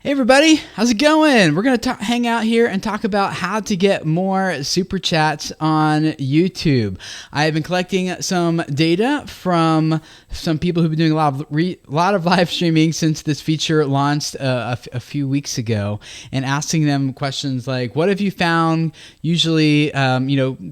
Hey everybody, how's it going? We're going to hang out here and talk about how to get more super chats on YouTube. I've been collecting some data from some people who've been doing a lot of live streaming since this feature launched a few weeks ago, and asking them questions like, what have you found usually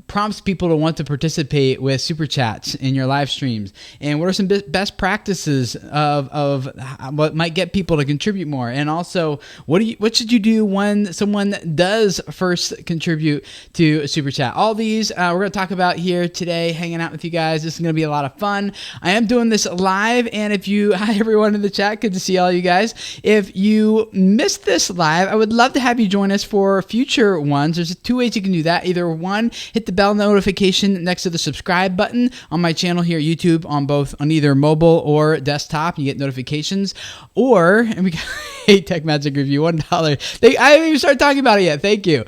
prompts people to want to participate with super chats in your live streams, and what are some best practices of what might get people to contribute more, and also what should you do when someone does first contribute to a super chat. All these we're going to talk about here today, hanging out with you guys. This is going to be a lot of fun. I am doing this live, and hi everyone in the chat, good to see all you guys. If you missed this live, I would love to have you join us for future ones. There's two ways you can do that. Either one, hit the bell notification next to the subscribe button on my channel here at YouTube on either mobile or desktop. You get notifications. Or, and we got a Tech Magic review, $1. I haven't even started talking about it yet. Thank you.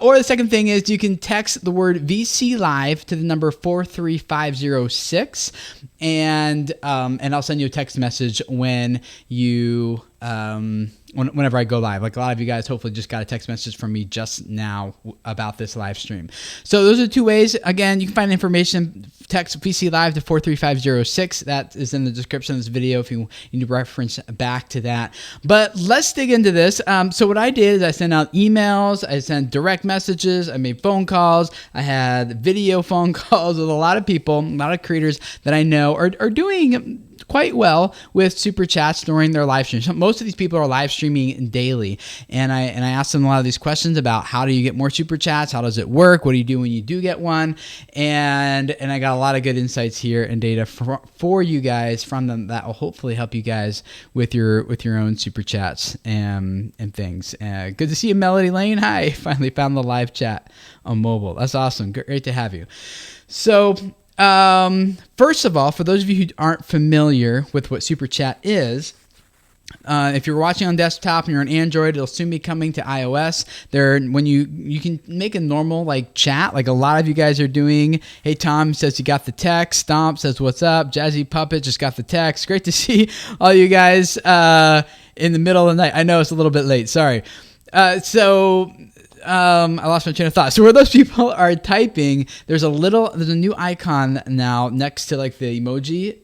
Or the second thing is you can text the word VC Live to the number 43506, and I'll send you a text message when you whenever I go live. Like a lot of you guys hopefully just got a text message from me just now about this live stream. So those are two ways. Again, you can find information, text VC Live to 43506. That is in the description of this video if you need to reference back to that. But let's dig into this. So what I did is I sent out emails, I sent direct messages, I made phone calls, I had video phone calls with a lot of people, a lot of creators that I know are doing quite well with super chats during their live streams. Most of these people are live streaming daily, and I asked them a lot of these questions about how do you get more super chats, how does it work, what do you do when you do get one, and I got a lot of good insights here and data for you guys from them that will hopefully help you guys with your own super chats and things. Good to see you, Melody Lane. Hi, finally found the live chat on mobile. That's awesome. Great to have you. So first of all, for those of you who aren't familiar with what Super Chat is, if you're watching on desktop and you're on Android, it'll soon be coming to iOS. When you can make a normal chat, like a lot of you guys are doing. Hey, Tom says you got the text. Stomp says what's up. Jazzy Puppet just got the text. Great to see all you guys in the middle of the night. I know it's a little bit late. Sorry. I lost my train of thought. So where those people are typing, there's a new icon now next to the emoji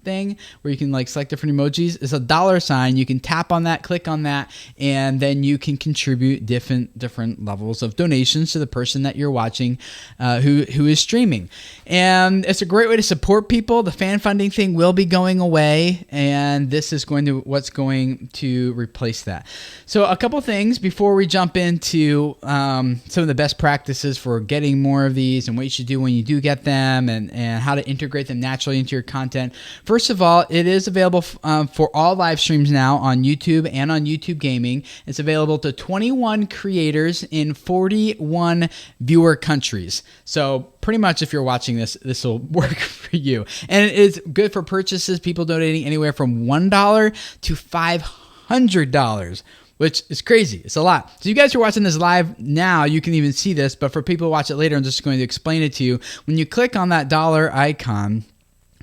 thing where you can select different emojis. It's a $sign. You can tap on that, click on that, and then you can contribute different levels of donations to the person that you're watching who is streaming. And it's a great way to support people. The fan funding thing will be going away, and this is what's going to replace that. So a couple things before we jump into some of the best practices for getting more of these and what you should do when you do get them, and how to integrate them naturally into your content. First of all, it is available for all live streams now on YouTube and on YouTube Gaming. It's available to 21 creators in 41 viewer countries. So pretty much if you're watching this will work for you. And it is good for purchases, people donating anywhere from $1 to $500. Which is crazy. It's a lot. So you guys who are watching this live now, you can even see this, but for people who watch it later, I'm just going to explain it to you. When you click on that dollar icon,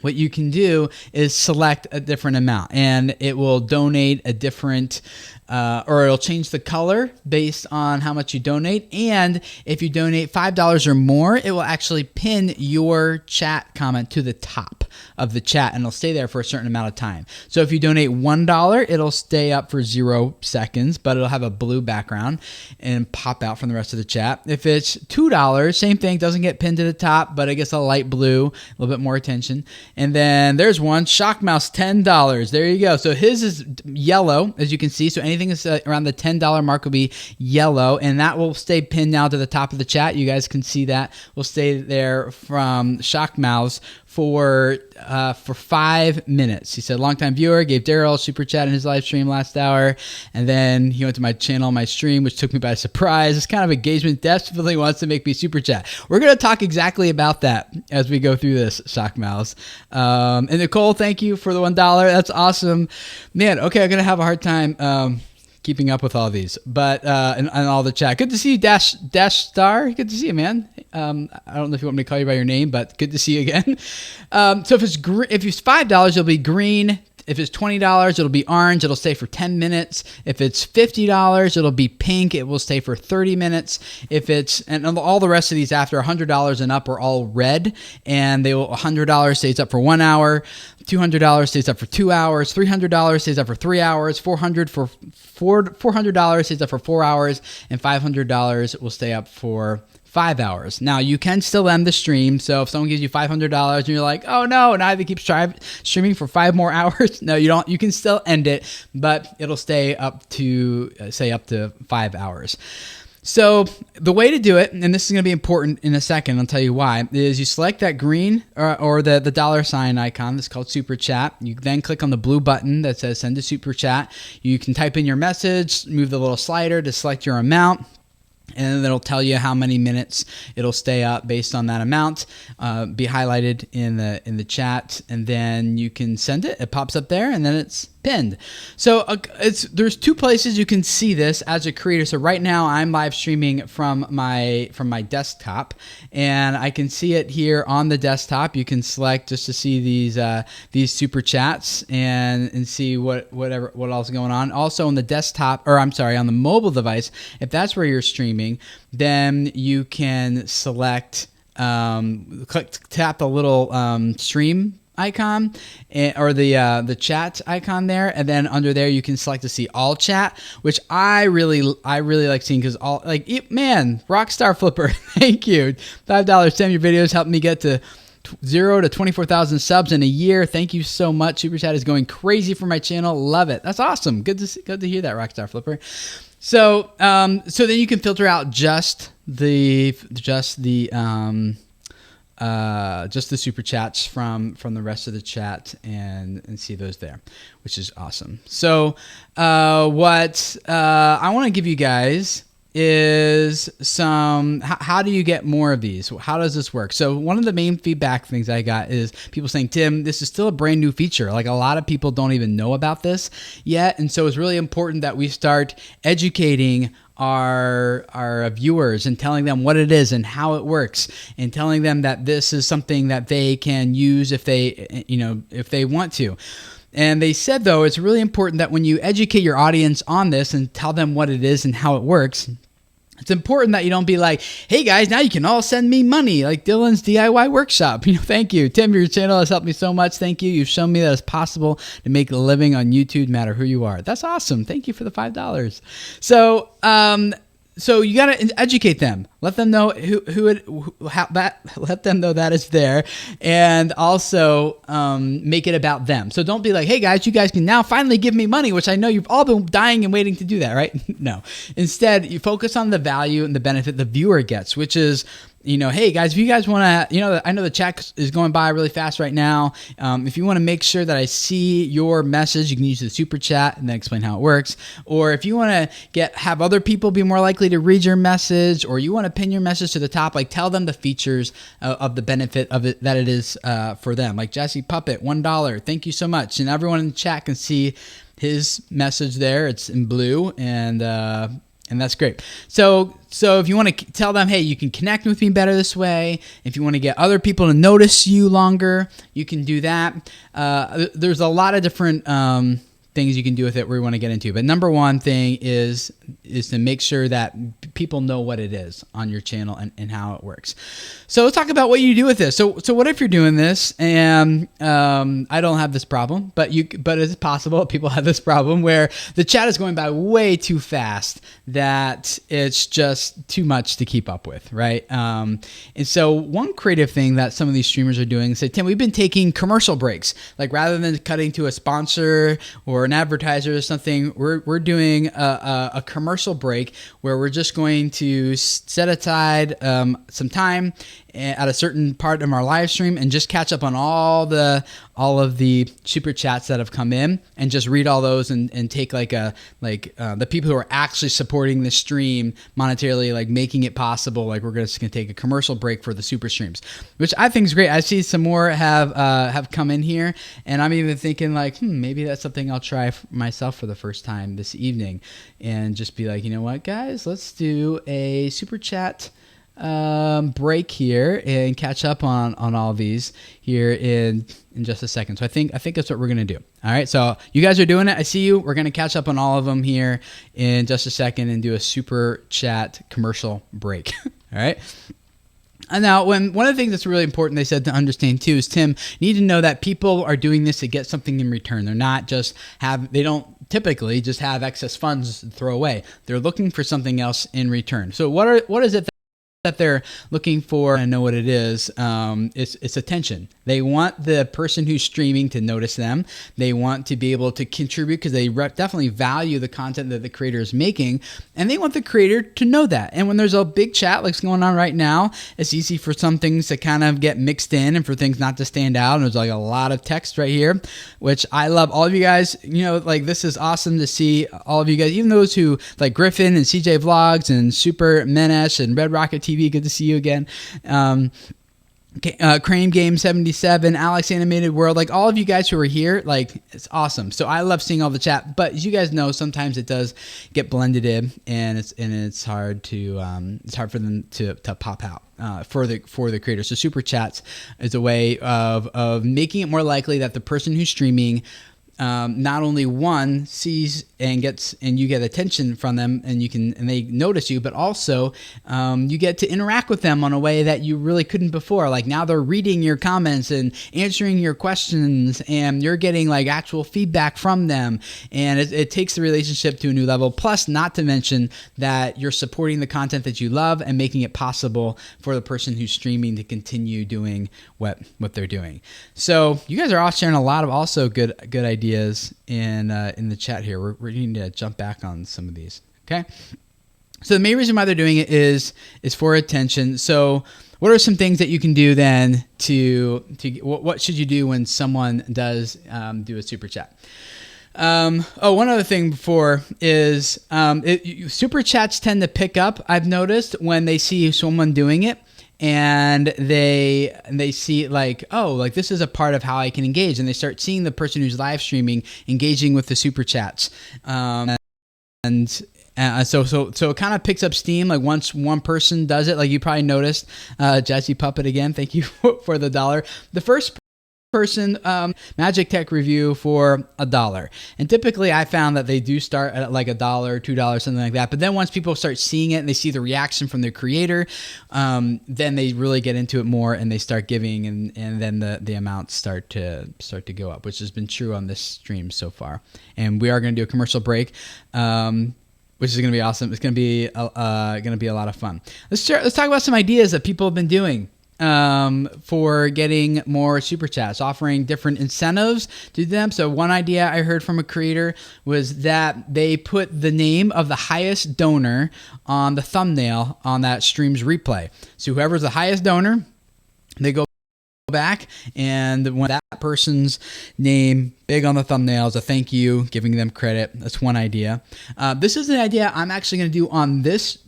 what you can do is select a different amount, and it will donate a different or it'll change the color based on how much you donate. And if you donate $5 or more, it will actually pin your chat comment to the top of the chat, and it'll stay there for a certain amount of time. So if you donate $1, it'll stay up for 0 seconds, but it'll have a blue background and pop out from the rest of the chat. If it's $2, same thing, doesn't get pinned to the top, but it gets a light blue, a little bit more attention. And then there's one, Shock Mouse, $10. There you go. So his is yellow, as you can see. So anything that's around the $10 mark will be yellow, and that will stay pinned now to the top of the chat. You guys can see that will stay there from Shock Mouse for 5 minutes. He said, longtime viewer, gave Daryl super chat in his live stream last hour, and then he went to my channel, my stream, which took me by surprise. This kind of engagement definitely wants to make me super chat. We're going to talk exactly about that as we go through this, Shock Mouse. And Nicole, thank you for the $1. That's awesome. Man, okay, I'm going to have a hard time keeping up with all these, but and all the chat. Good to see you, Dash Star. Good to see you, man. I don't know if you want me to call you by your name, but good to see you again. So if it's $5, it'll be green. if it's $20, it'll be orange. It'll stay for 10 minutes. If it's $50, it'll be pink. It will stay for 30 minutes. If it's, and all the rest of these after $100 and up are all red, and they will, $100 stays up for 1 hour. $200 stays up for 2 hours. $300 stays up for 3 hours. $400 stays up for 4 hours, and $500 will stay up for 5 hours. Now, you can still end the stream. So if someone gives you $500 and you're like, oh no, and I have to keep streaming for 5 more hours. No, you don't. You can still end it, but it'll stay up to, say, up to 5 hours. So the way to do it, and this is going to be important in a second, I'll tell you why, is you select that green or the $ icon. That's called Super Chat. You then click on the blue button that says Send a Super Chat. You can type in your message, move the little slider to select your amount, and then it'll tell you how many minutes it'll stay up based on that amount. Be highlighted in the chat, and then you can send it. It pops up there, and then it's pinned. So there's 2 places you can see this as a creator. So right now I'm live streaming from my desktop, and I can see it here on the desktop. You can select just to see these super chats and see what else is going on. Also on the desktop, or I'm sorry, on the mobile device, if that's where you're streaming, then you can select tap the little stream icon or the chat icon there, and then under there you can select to see all chat, which I really like seeing, because all, like, man, Rockstar Flipper, thank you, $5. Tim, your videos helped me get to 0 to 24,000 subs in a year. Thank you so much. Super chat is going crazy for my channel. Love it. That's awesome. Good to hear that, Rockstar Flipper. So then you can filter out just the super chats from the rest of the chat and see those there, which is awesome. So what I want to give you guys is how do you get more of these? How does this work? So one of the main feedback things I got is people saying, Tim, this is still a brand new feature. Like, a lot of people don't even know about this yet. And so it's really important that we start educating our viewers and telling them what it is and how it works, and telling them that this is something that they can use if they want to. And they said, though, it's really important that when you educate your audience on this and tell them what it is and how it works, it's important that you don't be like, hey guys, now you can all send me money, like Dylan's DIY workshop. Thank you, Tim. Your channel has helped me so much. Thank you. You've shown me that it's possible to make a living on YouTube, no matter who you are. That's awesome. Thank you for the $5. So you got to educate them. Let them know let them know that is there, and also make it about them. So don't be like, hey guys, you guys can now finally give me money, which I know you've all been dying and waiting to do that, right? No. Instead, you focus on the value and the benefit the viewer gets, which is, hey guys, if you guys want to, I know the chat is going by really fast right now. If you want to make sure that I see your message, you can use the super chat and then explain how it works. Or if you want to have other people be more likely to read your message, or you want to pin your message to the top, like, tell them the features of the benefit of it that it is for them. Like Jesse Puppet, $1, thank you so much. And everyone in the chat can see his message there. It's in blue, and that's great. So if you want to tell them, hey, you can connect with me better this way. If you want to get other people to notice you longer, you can do that. There's a lot of different things you can do with it we want to get into. But number one thing is to make sure that people know what it is on your channel and how it works. So let's talk about what you do with this. So what if you're doing this and I don't have this problem, but it's possible people have this problem where the chat is going by way too fast, that it's just too much to keep up with, right? And so one creative thing that some of these streamers are doing is say, Tim, we've been taking commercial breaks. Like, rather than cutting to a sponsor or an advertiser or something, we're doing a commercial break where we're just going to set aside some time at a certain part of our live stream and just catch up on all of the super chats that have come in, and just read all those and take the people who are actually supporting the stream monetarily, like making it possible. Like, we're just going to take a commercial break for the super streams, which I think is great. I see some more have come in here, and I'm even thinking like, maybe that's something I'll try myself for the first time this evening, and just be like, you know what, guys, let's do a super chat break here and catch up on all of these here in just a second. So I think that's what we're going to do. All right. So you guys are doing it. I see you. We're going to catch up on all of them here in just a second and do a super chat commercial break. All right. And now, one of the things that's really important, they said to understand too, is Tim, you need to know that people are doing this to get something in return. They're not just they don't typically just have excess funds to throw away. They're looking for something else in return. So what is it that they're looking for? I know what it is. It's attention. They want the person who's streaming to notice them. They want to be able to contribute because they definitely value the content that the creator is making, and they want the creator to know that. And when there's a big chat like going on right now, it's easy for some things to kind of get mixed in and for things not to stand out. And there's like a lot of text right here, which I love. All of you guys, like this is awesome to see all of you guys, even those who like Griffin and CJ Vlogs and Super Menesh and Red Rocket TV. Good to see you again. Crane Game 77, Alex Animated World, like all of you guys who are here, like it's awesome. So I love seeing all the chat, but as you guys know, sometimes it does get blended in, and it's hard for them to pop out for the creators. So super chats is a way of making it more likely that the person who's streaming not only one sees and you get attention from them and they notice you, but also you get to interact with them on a way that you really couldn't before. Like now they're reading your comments and answering your questions, and you're getting like actual feedback from them, and it takes the relationship to a new level. Plus, not to mention that you're supporting the content that you love and making it possible for the person who's streaming to continue doing what they're doing. So you guys are all sharing a lot of also good ideas in the chat here. We're going to jump back on some of these. Okay. So the main reason why they're doing it is for attention. So what are some things that you can do then to what should you do when someone does do a super chat? One other thing before is super chats tend to pick up, I've noticed, when they see someone doing it. And they see like, oh, like this is a part of how I can engage, and they start seeing the person who's live streaming engaging with the super chats, so it kind of picks up steam. Like once one person does it, like you probably noticed, Jesse Puppet again, thank you for the $1. The first person Magic Tech review for $1, and typically I found that they do start at like $1, $2, something like that. But then once people start seeing it and they see the reaction from their creator, then they really get into it more and they start giving, and then the amounts start to go up, which has been true on this stream so far. And we are going to do a commercial break, which is going to be awesome. It's going to be a lot of fun. Let's talk about some ideas that people have been doing for getting more super chats, offering different incentives to them. So one idea I heard from a creator was that they put the name of the highest donor on the thumbnail on that stream's replay. So whoever's the highest donor, they go back, and when that person's name big on the thumbnail is a thank you, giving them credit. That's one idea. This is an idea I'm actually going to do on this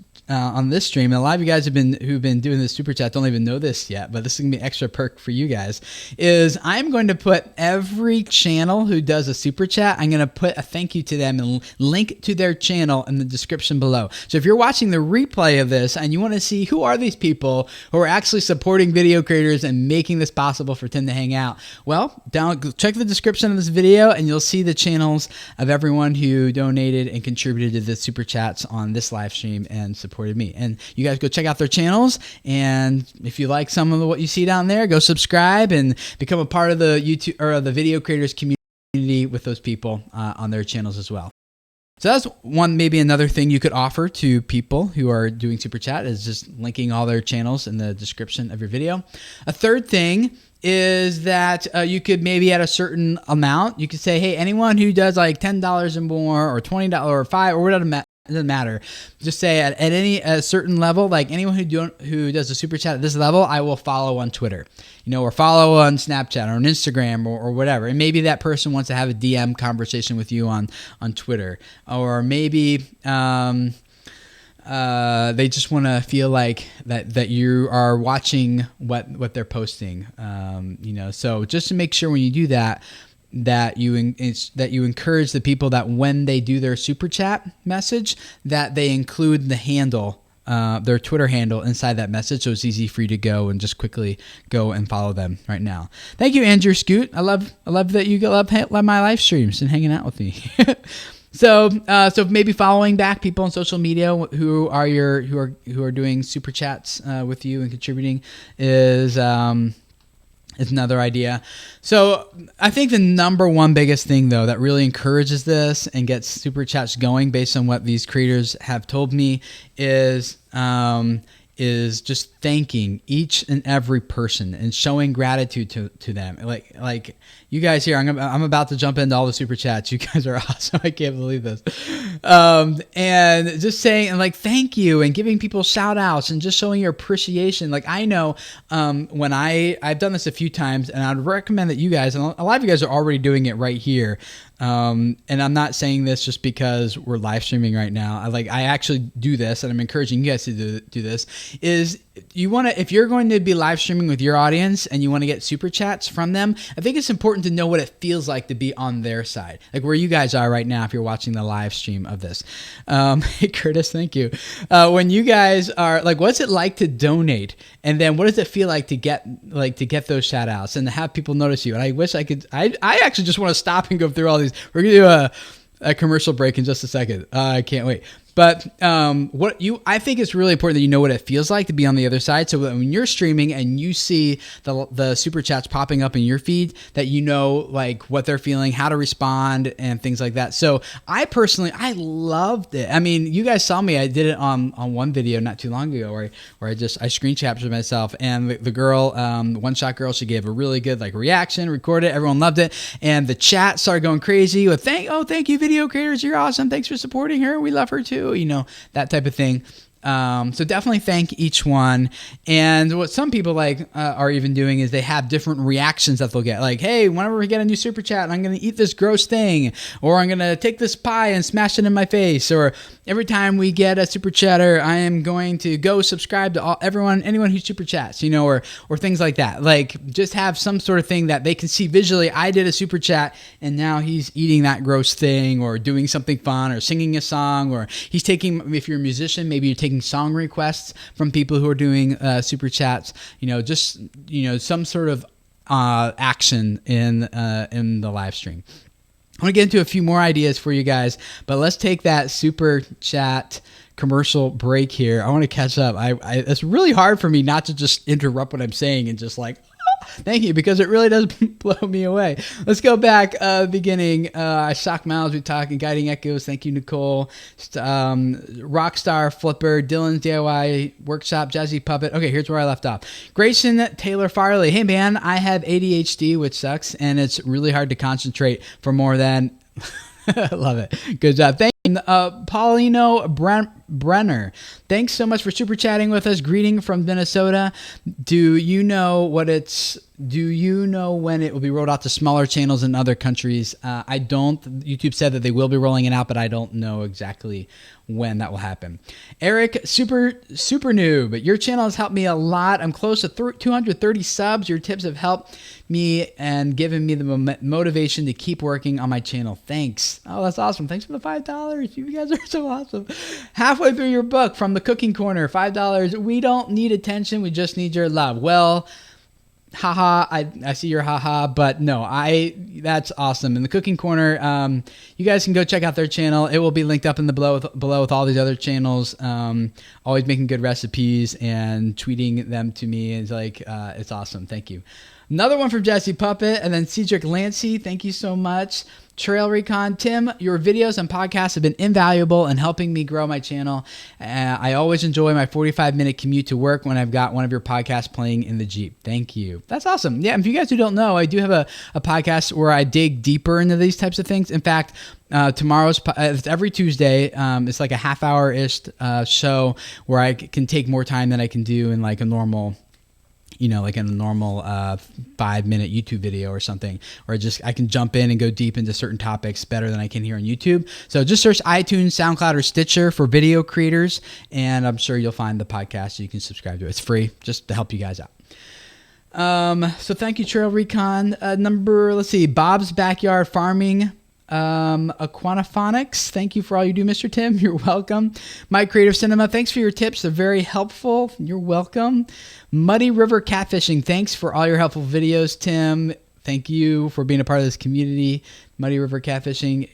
stream, and a lot of you guys who've been doing this super chat don't even know this yet, but this is gonna be an extra perk for you guys. Is I'm going to put every channel who does a super chat, I'm gonna put a thank you to them and link to their channel in the description below. So if you're watching the replay of this and you want to see who are these people who are actually supporting video creators and making this possible for Tim to hang out, well, check the description of this video and you'll see the channels of everyone who donated and contributed to the super chats on this live stream and supported me. And you guys go check out their channels, and if you like some of what you see down there, go subscribe and become a part of the YouTube or the video creators community with those people on their channels as well. So that's maybe another thing you could offer to people who are doing super chat, is just linking all their channels in the description of your video. A third thing is that you could maybe at a certain amount, you could say, hey, anyone who does like $10 or more, or $20 or $5 or whatever, it doesn't matter. Just say at a certain level, like anyone who does a super chat at this level, I will follow on Twitter, or follow on Snapchat or on Instagram or whatever. And maybe that person wants to have a DM conversation with you on Twitter, or maybe they just want to feel like that you are watching what they're posting. So just to make sure when you do that you encourage the people that when they do their super chat message, that they include the handle their Twitter handle inside that message, so it's easy for you to go and just quickly go and follow them right now. Thank you, Andrew Scoot. I love that you love my live streams and hanging out with me. So maybe following back people on social media who are doing super chats with you and contributing is another idea. So I think the number one biggest thing, though, that really encourages this and gets super chats going, based on what these creators have told me, is just thanking each and every person and showing gratitude to them. Like you guys here, I'm about to jump into all the super chats. You guys are awesome. I can't believe this. And just saying like thank you and giving people shout outs and just showing your appreciation. Like I know when I've done this a few times, and I'd recommend that you guys, and a lot of you guys are already doing it right here. And I'm not saying this just because we're live streaming right now. I actually do this, and I'm encouraging you guys to do this. Is if you're going to be live streaming with your audience and you want to get super chats from them, I think it's important to know what it feels like to be on their side, like where you guys are right now if you're watching the live stream of this. Hey Curtis, thank you. When you guys are like, what's it like to donate, and then what does it feel like to get those shout outs and to have people notice you? And I wish I could. I actually just want to stop and go through all these. We're gonna do a commercial break in just a second. I can't wait. But I think it's really important that you know what it feels like to be on the other side, so that when you're streaming and you see the super chats popping up in your feed, that you know like what they're feeling, how to respond, and things like that. So I loved it. I mean, you guys saw me. I did it on one video not too long ago where I screen captured myself, and the girl, one shot girl, she gave a really good like reaction, recorded it. Everyone loved it, and the chat started going crazy with thank you video creators, you're awesome, thanks for supporting her, we love her too. That type of thing. So definitely thank each one. And what some people are even doing is they have different reactions that they'll get. Like, hey, whenever we get a new super chat, I'm going to eat this gross thing, or I'm going to take this pie and smash it in my face, or every time we get a super chatter, I am going to go subscribe to anyone who super chats, or things like that. Like, just have some sort of thing that they can see visually. I did a super chat, and now he's eating that gross thing, or doing something fun, or singing a song, or he's taking. If you're a musician, maybe you're taking song requests from people who are doing super chats. Some sort of action in the live stream. I want to get into a few more ideas for you guys, but let's take that super chat commercial break here. I want to catch up. It's really hard for me not to just interrupt what I'm saying and just like, thank you, because it really does blow me away. Let's go back beginning. Shock Miles, we talking Guiding Echoes. Thank you, Nicole. Rockstar Flipper, Dylan's DIY Workshop, Jazzy Puppet. Okay, here's where I left off. Grayson Taylor Farley. Hey man, I have ADHD, which sucks, and it's really hard to concentrate for more than. I love it. Good job. Thank you. Paulino Brenner. Thanks so much for super chatting with us. Greeting from Minnesota. Do you know when it will be rolled out to smaller channels in other countries? I don't. YouTube said that they will be rolling it out, but I don't know exactly when that will happen. Eric, super noob. Your channel has helped me a lot. I'm close to 230 subs. Your tips have helped me and given me the motivation to keep working on my channel. Thanks. Oh, that's awesome. Thanks for the $5. You guys are so awesome. Halfway through your book from the Cooking Corner, $5. We don't need attention. We just need your love. Well, haha, I see your haha, but no, that's awesome. In the Cooking Corner, you guys can go check out their channel. It will be linked up in the below with all these other channels. Always making good recipes and tweeting them to me. It's awesome. Thank you. Another one from Jesse Puppet, and then Cedric Lancy. Thank you so much. Trail Recon. Tim, your videos and podcasts have been invaluable in helping me grow my channel. I always enjoy my 45-minute commute to work when I've got one of your podcasts playing in the Jeep. Thank you. That's awesome. Yeah, if you guys who don't know, I do have a podcast where I dig deeper into these types of things. In fact, it's every Tuesday. It's like a half-hour-ish show where I can take more time than I can do in like a normal 5-minute YouTube video or something, or I can jump in and go deep into certain topics better than I can here on YouTube. So just search iTunes, SoundCloud, or Stitcher for video creators, and I'm sure you'll find the podcast so you can subscribe to it. It's free, just to help you guys out. So thank you, Trail Recon. Let's see, Bob's Backyard Farming. Aquanaphonics, thank you for all you do, Mr. Tim. You're welcome. My Creative Cinema, thanks for your tips. They're very helpful. You're welcome. Muddy River Catfishing, thanks for all your helpful videos, Tim. Thank you for being a part of this community. Muddy River Catfishing.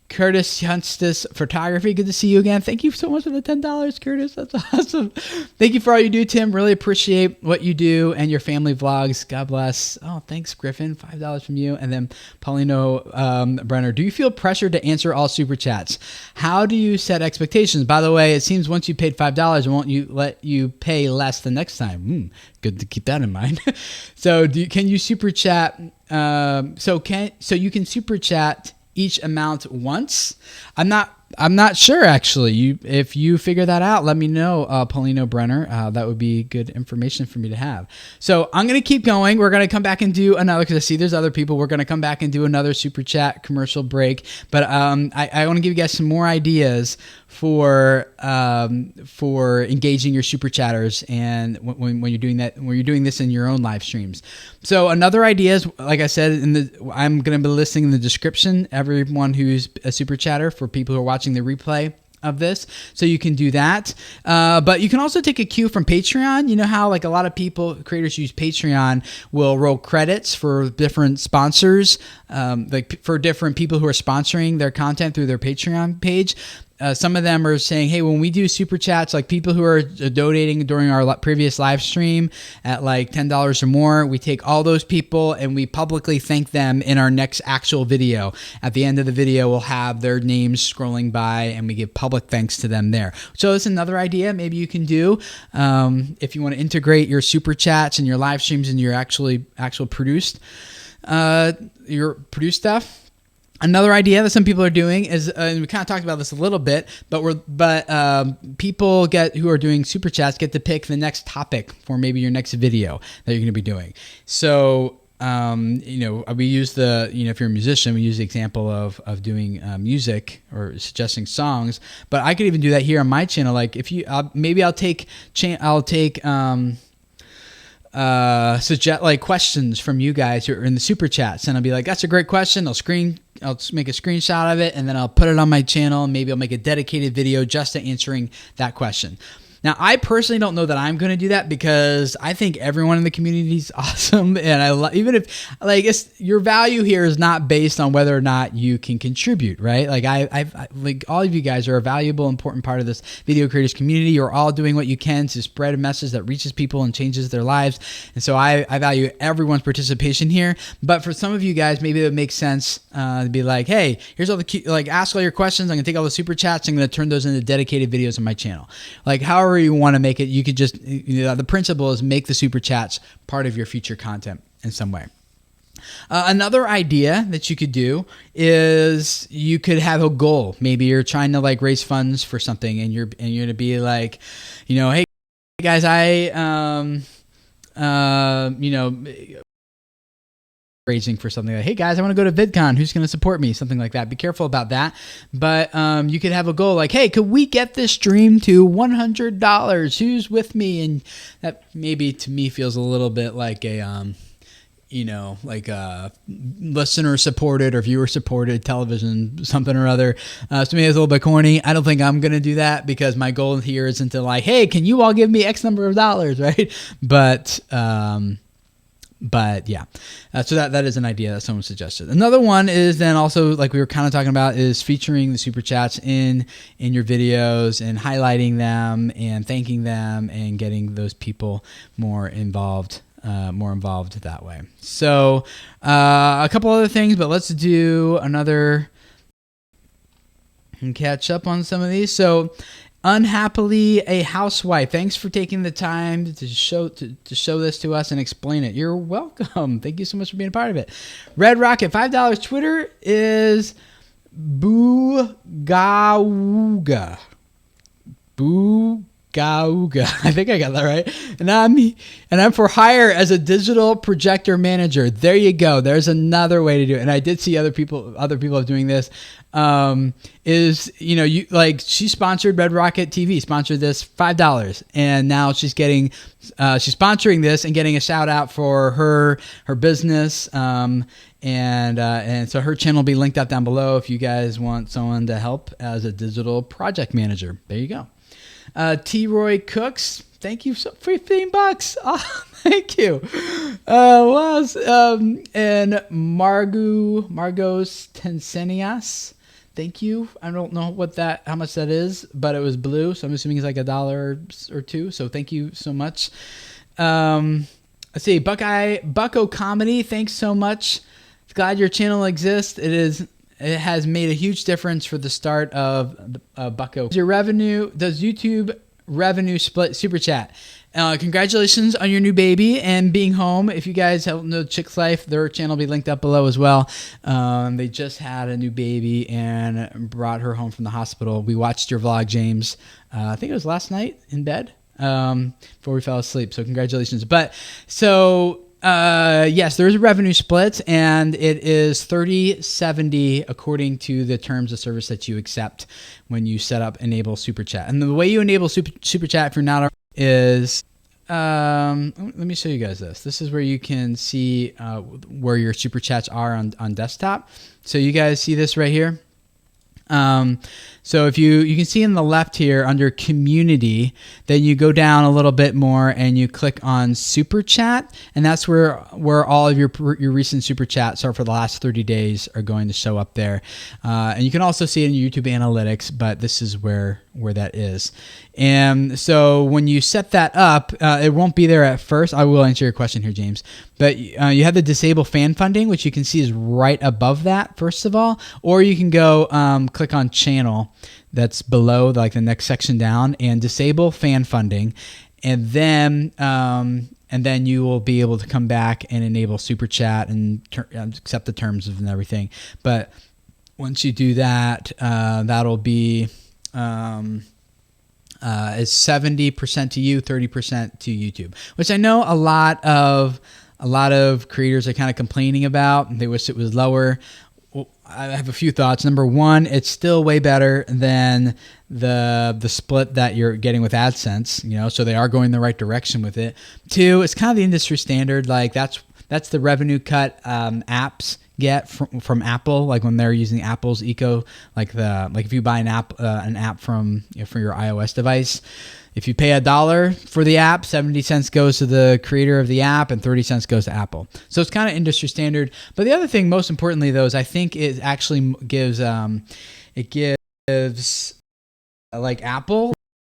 Curtis Hunstis Photography, good to see you again. Thank you so much for the $10, Curtis. That's awesome. Thank you for all you do, Tim. Really appreciate what you do and your family vlogs. God bless. Oh, thanks, Griffin. $5 from you. And then Paulino Brenner, do you feel pressured to answer all super chats? How do you set expectations? By the way, it seems once you paid $5, it won't let you pay less the next time. Good to keep that in mind. So can you super chat? So you can super chat each amount once? I'm not sure, actually. If you figure that out, let me know, Paulino Brenner. That would be good information for me to have. So I'm going to keep going. We're going to come back and do another, because I see there's other people. We're going to come back and do another super chat commercial break. But I want to give you guys some more ideas for engaging your super chatters, and when you're doing that, when you're doing this in your own live streams. So another idea is, like I said, I'm going to be listing in the description everyone who's a super chatter for people who are watching the replay of this, so you can do that. But you can also take a cue from Patreon. You know how like a lot of creators use Patreon will roll credits for different sponsors, like for different people who are sponsoring their content through their Patreon page. Some of them are saying, hey, when we do super chats, like people who are donating during our previous live stream at like $10 or more, we take all those people and we publicly thank them in our next actual video. At the end of the video, we'll have their names scrolling by and we give public thanks to them there. So that's another idea maybe you can do if you want to integrate your super chats and your live streams and your actual produced stuff. Another idea that some people are doing is, and we kind of talked about this a little bit, but people who are doing super chats get to pick the next topic for maybe your next video that you're going to be doing. So, we use if you're a musician, we use the example of doing music or suggesting songs, but I could even do that here on my channel. Like if you, maybe I'll take suggest like questions from you guys who are in the super chats, and I'll be like, that's a great question. I'll make a screenshot of it, and then I'll put it on my channel, and maybe I'll make a dedicated video just to answering that question. Now, I personally don't know that I'm going to do that because I think everyone in the community is awesome, and even if your value here is not based on whether or not you can contribute, right? Like I like all of you guys are a valuable, important part of this video creators community. You're all doing what you can to spread a message that reaches people and changes their lives, and so I value everyone's participation here. But for some of you guys, maybe it makes sense to be like, hey, here's all the ask all your questions. I'm going to take all the super chats. I'm going to turn those into dedicated videos on my channel. Like however you want to make it, you could just, the principle is make the super chats part of your future content in some way. Another idea that you could do is you could have a goal. Maybe you're trying to like raise funds for something, and you're going to be like, hey guys, raising for something like, hey guys, I want to go to VidCon. Who's going to support me? Something like that. Be careful about that. But you could have a goal like, hey, could we get this stream to $100? Who's with me? And that maybe to me feels a little bit like a, like a listener supported or viewer supported television, something or other. To me, it's a little bit corny. I don't think I'm going to do that because my goal here isn't to like, hey, can you all give me X number of dollars, right? But yeah, so that is an idea that someone suggested. Another one is then also, like we were kind of talking about, is featuring the super chats in your videos and highlighting them and thanking them and getting those people more involved that way. So a couple other things, but let's do another and catch up on some of these. So Unhappily a Housewife, thanks for taking the time to show this to us and explain it. You're welcome. Thank you so much for being a part of it. Red Rocket, $5. Twitter is Boogawooga. Boogawooga. I think I got that right. And I'm for hire as a digital projector manager. There you go. There's another way to do it. And I did see other people are doing this. is, you like, she sponsored Red Rocket TV, sponsored this $5, and now she's getting, she's sponsoring this and getting a shout out for her business. And so her channel will be linked out down below if you guys want someone to help as a digital project manager. There you go. T. Roy Cooks, thank you for $15. Oh, thank you. And Margos Tensenias, thank you. I don't know how much that is, but it was blue, so I'm assuming it's like $1 or $2. So thank you so much. Let's see, Bucko Comedy, thanks so much. Glad your channel exists. It has made a huge difference for the start of Bucko. Your revenue, does YouTube revenue split super chat? Congratulations on your new baby and being home. If you guys don't know Chick's Life, their channel will be linked up below as well. They just had a new baby and brought her home from the hospital. We watched your vlog, James. I think it was last night in bed before we fell asleep. So congratulations. Yes, there is a revenue split, and it is 30/70 according to the terms of service that you accept when you set up enable super chat. And the way you enable super chat, if you're not, is let me show you guys this. This is where you can see where your super chats are on desktop. So you guys see this right here. So if you can see in the left here under community, then you go down a little bit more and you click on super chat, and that's where all of your recent super chats are for the last 30 days are going to show up there. And you can also see it in YouTube analytics, but this is where that is. And so when you set that up, it won't be there at first. I will answer your question here, James. But you have the disable fan funding, which you can see is right above that, first of all. Or you can go click on channel. That's below, like the next section down, and disable fan funding. And then you will be able to come back and enable super chat and accept the terms of and everything. But once you do that, that'll be is 70% to you, 30% to YouTube, which I know a lot of creators are kind of complaining about. They wish it was lower. Well, I have a few thoughts. Number one, it's still way better than the split that you're getting with AdSense, so they are going the right direction with it. Two, it's kind of the industry standard. Like that's the revenue cut apps get from Apple, like when they're using Apple's eco, like if you buy an app from for your iOS device, if you pay $1 for the app, 70 cents goes to the creator of the app and 30 cents goes to Apple. So it's kind of industry standard. But the other thing, most importantly, though, is I think it actually gives like Apple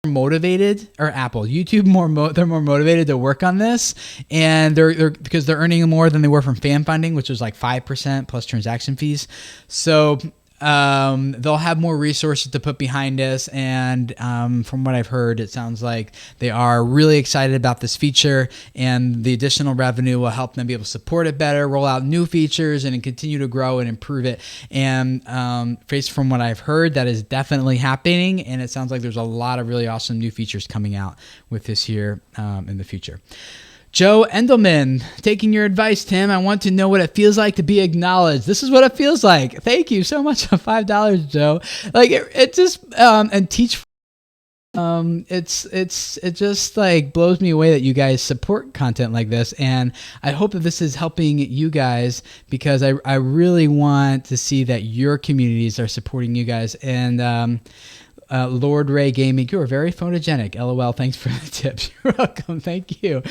motivated, or YouTube they're more motivated to work on this, and they're because they're earning more than they were from fan funding, which was like 5% plus transaction fees. So they'll have more resources to put behind us, and from what I've heard, it sounds like they are really excited about this feature, and the additional revenue will help them be able to support it better, roll out new features, and continue to grow and improve it. And based from what I've heard, that is definitely happening, and it sounds like there's a lot of really awesome new features coming out with this here in the future. Joe Endelman, taking your advice, Tim. I want to know what it feels like to be acknowledged. This is what it feels like. Thank you so much for $5, Joe. Like it just and teach. It just like blows me away that you guys support content like this, and I hope that this is helping you guys, because I really want to see that your communities are supporting you guys. And Lord Ray Gaming, you are very photogenic. LOL. Thanks for the tips. You're welcome. Thank you.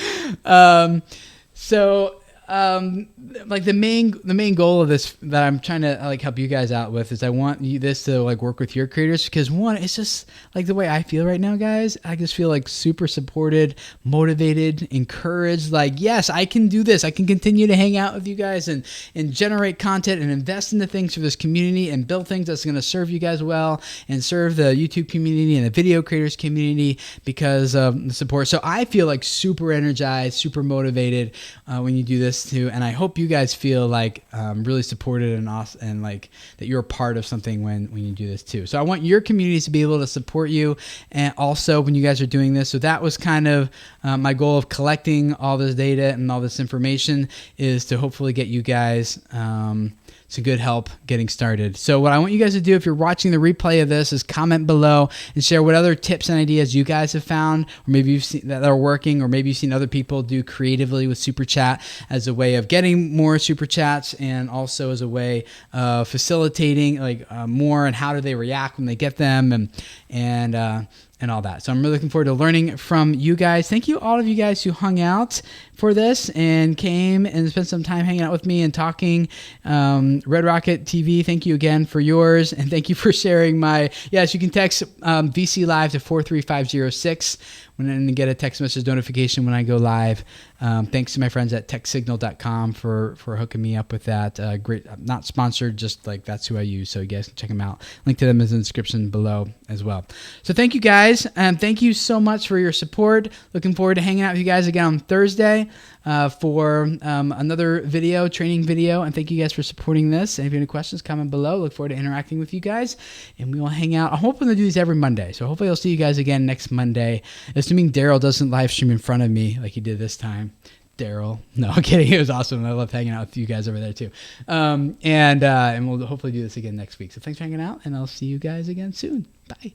Like the main goal of this that I'm trying to like help you guys out with is I want this to like work with your creators, because one, it's just like the way I feel right now, guys. I just feel like super supported, motivated, encouraged. Like, yes, I can do this. I can continue to hang out with you guys and generate content and invest in the things for this community and build things that's going to serve you guys well and serve the YouTube community and the video creators community because of the support. So I feel like super energized, super motivated when you do this too, and I hope you guys feel like really supported and awesome, and like that you're a part of something when you do this too. So I want your communities to be able to support you, and also when you guys are doing this. So that was kind of my goal of collecting all this data and all this information, is to hopefully get you guys some good help getting started. So what I want you guys to do, if you're watching the replay of this, is comment below and share what other tips and ideas you guys have found, or maybe you've seen that are working, or maybe you've seen other people do creatively with Super Chat as a way of getting more Super Chats, and also as a way of facilitating more, and how do they react when they get them, and all that. So I'm really looking forward to learning from you guys. Thank you, all of you guys who hung out for this and came and spent some time hanging out with me and talking. Red Rocket TV, thank you again for yours, and thank you for sharing my, yes, you can text VC Live to 43506 and get a text message notification when I go live. Thanks to my friends at techsignal.com for hooking me up with that. Great, not sponsored, just like that's who I use, so you guys can check them out. Link to them is in the description below as well. So thank you guys, and thank you so much for your support. Looking forward to hanging out with you guys again on Thursday for another training video, and thank you guys for supporting this. And if you have any questions, comment below. Look forward to interacting with you guys, and we will hang out. I'm hoping to do these every Monday, so hopefully I'll see you guys again next Monday, assuming Daryl doesn't live stream in front of me like he did this time. Daryl. No, I'm kidding. It was awesome. I love hanging out with you guys over there too. And we'll hopefully do this again next week. So thanks for hanging out, and I'll see you guys again soon. Bye.